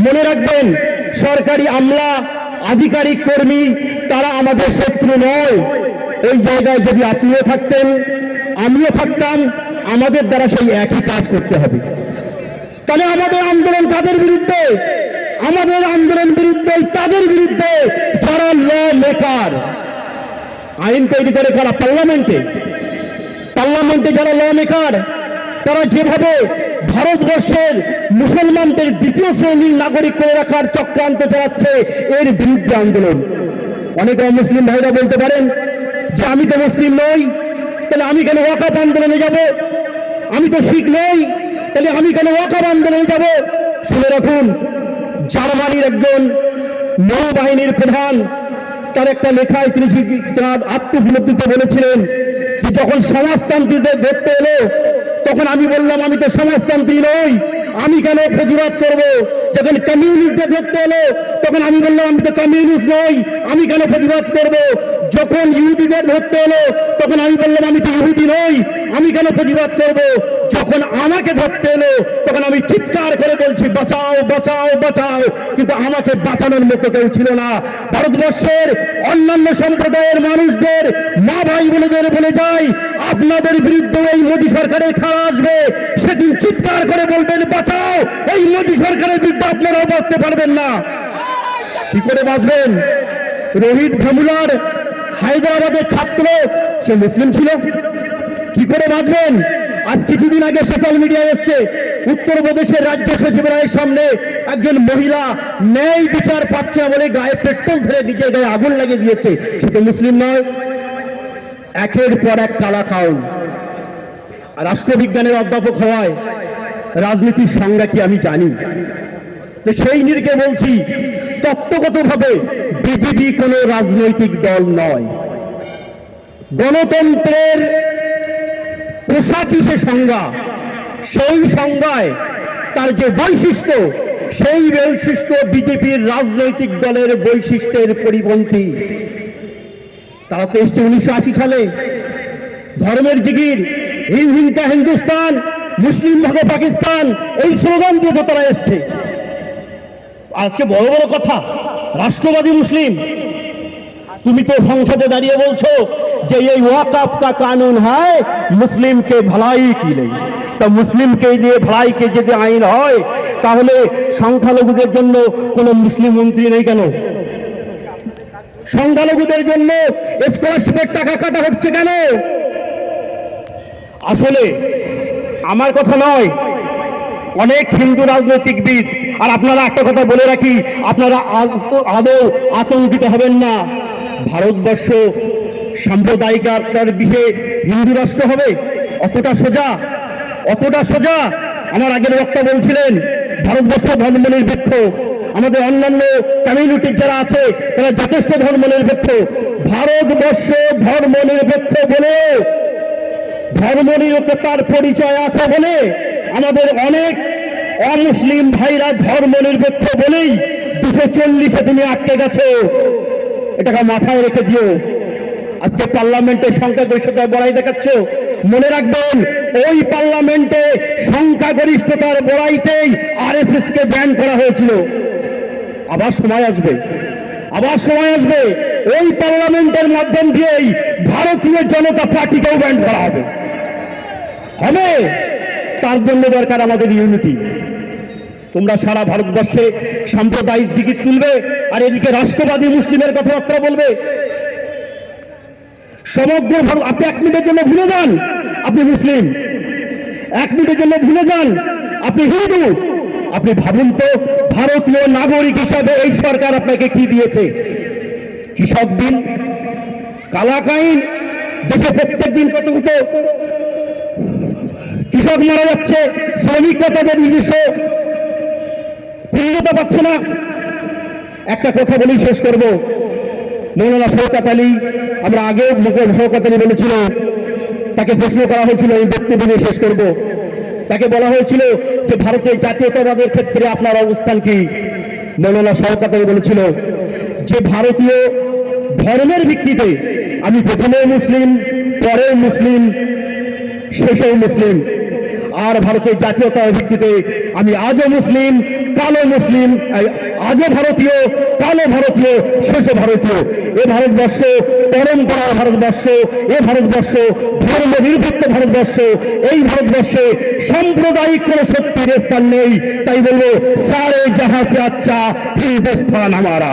মনে রাখবেন, সরকারি আমলা, আধিকারিক, কর্মী তারা আমাদের শত্রু নয়। ওই জায়গায় যদি আপনিও থাকতেন, আমিও থাকতাম, আমাদের দ্বারা সেই একই কাজ করতে হবে। তাহলে আমাদের আন্দোলন কাদের বিরুদ্ধে? আমাদের আন্দোলন বিরুদ্ধে তাদের বিরুদ্ধে যারা ল মেকার, আইন তৈরি করে কারা? পার্লামেন্টে যারা ল মেকার, তারা যেভাবে ভারতবর্ষের মুসলমানদের দ্বিতীয় শ্রেণীর নাগরিক করে রাখার চক্রান্ত চালাচ্ছে, এর বিরুদ্ধে আন্দোলন। অনেক অমুসলিম ভাইরা বলতে পারেন যে আমি তো মুসলিম নই, তাহলে আমি কেন ওয়াকাফ আন্দোলনে যাব? আমি তো শিখ নই, তাহলে আমি কেন ওয়াকাফ আন্দোলনে যাব? শুনে রাখুন, জার্মানির একজন নৌবাহিনীর প্রধান, তার একটা লেখায় তিনি তার আত্মবিলব্ধিতে বলেছিলেন যে যখন সমাজতান্ত্রীদের ধরতে এলো, তখন আমি বললাম আমি তো সমাজতান্ত্রী নই, আমি কেন প্রতিবাদ করব? যখন কমিউনিস্টদের ধরতে এলো, তখন আমি বললাম আমি তো কমিউনিস্ট নই, আমি কেন প্রতিবাদ করব? যখন ইহুদিদের ধরতে এলো, তখন আমি বললাম আমি তো ইহুদি নই, আমি কেন প্রতিবাদ করব? যখন আমাকে ধরতে এলো, তখন আমি চিৎকার করে বলছি বাঁচাও বাঁচাও বাঁচাও, কিন্তু আমাকে বাঁচানোর মতো কেউ ছিল না। ভারতবর্ষের অন্যান্য সম্প্রদায়ের মানুষদের, মা ভাই বোনেদের বলে যাই, আপনাদের বিরুদ্ধে এই মোদী সরকারের খেলা আসবে, সেদিন চিৎকার করে বলবেন বাঁচাও, এই মোদী সরকারের বিরুদ্ধে আপনারাও বাঁচতে পারবেন না। কি করে বাঁচবেন? রোহিত ভেমুলার হায়দ্রাবাদের ছাত্র, সে মুসলিম ছিল, কি করে বাঁচবেন? আজ কিছুদিন আগে সোশ্যাল মিডিয়ায় এসছে, উত্তরপ্রদেশের রাজ্য সচিবালয়ের সামনে একজন মহিলা ন্যায় বিচার পাচ্ছে না বলে গায়ে পেট্রোল ধরে নিজের গায়ে আগুন লাগিয়ে দিয়েছে। সে তো মুসলিম নয়। একের পর এক কালা কাউন। রাষ্ট্রবিজ্ঞানের অধ্যাপক হওয়ায় রাজনীতির সংজ্ঞা কি আমি জানি। তো সেই নিরিখে বলছি, তত্ত্বগতভাবে বিজেপি কোনো রাজনৈতিক দল নয়। গণতন্ত্রের পোশাকই সে সংজ্ঞা, সেই সংজ্ঞায় তার যে বৈশিষ্ট্য, সেই বৈশিষ্ট্য বিজেপির রাজনৈতিক দলের বৈশিষ্ট্যের পরিপন্থী। তারা তো এসছে 1980 সালে, ধর্মের জিগির, হিন্দুটা হিন্দুস্তান, মুসলিম ভাগে পাকিস্তান, এই স্লোগান দিয়ে তো তারা এসছে। আজকে বড় বড় কথা, রাষ্ট্রবাদী মুসলিম। তুমি তো সংসদে দাঁড়িয়ে বলছো যে এই ওয়াকফ কা কানুন হয় মুসলিম কে ভলাই কি নেই। তা মুসলিমকে নিয়ে ভলাই কে যদি আইন হয়, তাহলে সংখ্যালঘুদের জন্য কোনো মুসলিম মন্ত্রী নেই কেন? সংখ্যালঘুদের জন্য স্কলারশিপের টাকা কাটা হচ্ছে কেন? আসলে আমার কথা নয়, অনেক হিন্দু রাজনৈতিকবিদ। আর আপনারা একটা কথা বলে রাখি, আপনারা আদৌ আতঙ্কিত হবেন না। ভারতবর্ষ সাম্প্রদায়িকতার বিষয়ে হিন্দু রাষ্ট্র হবে অতটা সোজা? অতটা সোজা? আমার আগের বক্তা বলছিলেন ভারতবর্ষ ধর্মনিরপেক্ষ, আমাদের অন্যান্য কমিউনিটির যারা আছে তারা যথেষ্ট ধর্মনিরপেক্ষ। ভারতবর্ষ ধর্মনিরপেক্ষ বলে, ধর্মনিরপেক্ষতার পরিচয় আছে বলে আমাদের অনেক অমুসলিম ভাইরা ধর্মনিরপেক্ষ বলেই 240-এ তুমি আটকে গেছো। এটাকে মাথায় রেখে দিও। আজকে পার্লামেন্টের সংখ্যাগরিষ্ঠতার বড়াই দেখাচ্ছ, মনে রাখবেন ওই পার্লামেন্টে সংখ্যাগরিষ্ঠতার বড়াইতেই আরএসএস কে ব্যান করা হয়েছিল। আবার সময় আসবে, আবার সময় আসবে, ওই পার্লামেন্টের মাধ্যম দিয়েই ভারতীয় জনতা পার্টিকেও ব্যান করা হবে। তার জন্য দরকার আমাদের ইউনিটি। তোমরা সারা ভারতবর্ষে সাম্প্রদায়িক দিকে তুলবে, আর এদিকে রাষ্ট্রবাদী মুসলিমের কথাবার্তা বলবে। সমগ্র আপনি 1 মিনিটের জন্য ভুলে যান আপনি মুসলিম, 1 মিনিটের জন্য ভুলে যান আপনি হিন্দু। আপনি ভাবুন তো, ভারতীয় নাগরিক হিসাবে এই সরকার আপনাকে কি দিয়েছে? কৃষক বিল, কালাকাইন, দেশে প্রত্যেক দিন কত কত কৃষক মারা যাচ্ছে, শ্রমিকরা তাদের নিজস্ব প্রিয়তা পাচ্ছে না। একটা কথা বলেই শেষ করব। মৌলানা শওকত আলী, আমরা আগে শওকত আলী বলেছিল, তাকে প্রশ্ন করা হয়েছিল, এই বক্তব্য নিয়ে শেষ করব। তাকে বলা হয়েছিল যে ভারতের জাতীয়তাবাদের ক্ষেত্রে আপনার অবস্থান কি? মৌলানা শওকত আলী বলেছিল যে ভারতীয় ধর্মের ভিত্তিতে আমি প্রথমেও মুসলিম, পরেও মুসলিম, শেষেও মুসলিম। আর ভারতের জাতীয়তার ভিত্তিতে আমি আজও মুসলিম, কালো মুসলিম, আজও ভারতীয়, কালো ভারতীয়, শেষে ভারতীয়। এ ভারতবর্ষ পরম্পরার ভারতবর্ষ, এ ভারতবর্ষ ধর্ম নিরপেক্ষ ভারতবর্ষ। এই ভারতবর্ষে সাম্প্রদায়িক কোন শক্তির স্থান নেই। তাই বলবো সারে জাহাঁ সে আচ্ছা হিন্দুস্তান আমারা।